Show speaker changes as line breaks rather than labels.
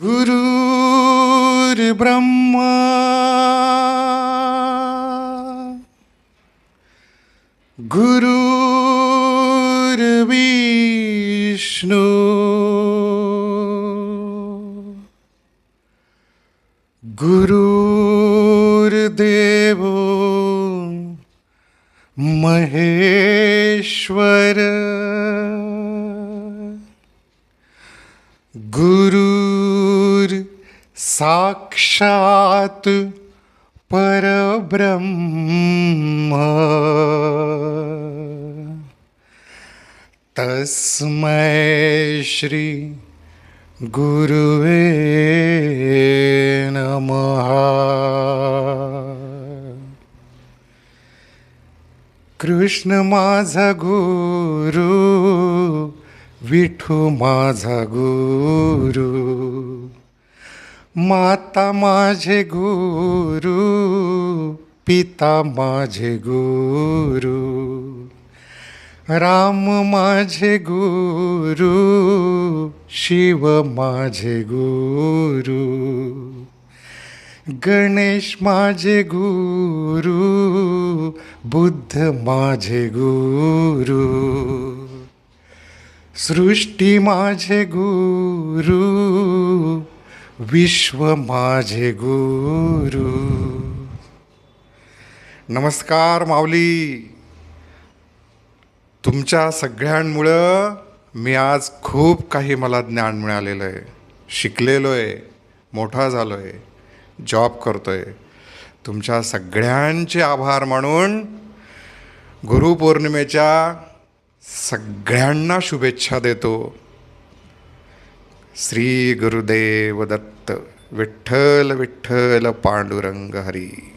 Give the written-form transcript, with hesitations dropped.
गुरुर्ब्रह्मा गुरुर्विष्णू गुरुर्देवो महेश्वर गुरुर साक्षात परब्रह्म तस्मै श्री गुरुवे नमः. कृष्ण माझा गुरु, विठू माझा गुरु, माता माझे गुरु, पिता माझे गुरु, राम माझे गुरु, शिव माझे गुरु, गणेश माझे गुरु, बुद्ध माझे गुरु, सृष्टी माझे गुरु, विश्व माझे गुरु. नमस्कार माऊली. तुमच्या सगळ्यांमुळं मी आज खूप काही मला ज्ञान मिळालेलं आहे, शिकलेलो आहे, मोठा झालो आहे, जॉब करतो आहे. तुमच्या सगळ्यांचे आभार मानून गुरुपौर्णिमेच्या सगळ्यांना शुभेच्छा देतो. श्री गुरुदेव दत्त. विठ्ठल विठ्ठल पांडुरंग हरी.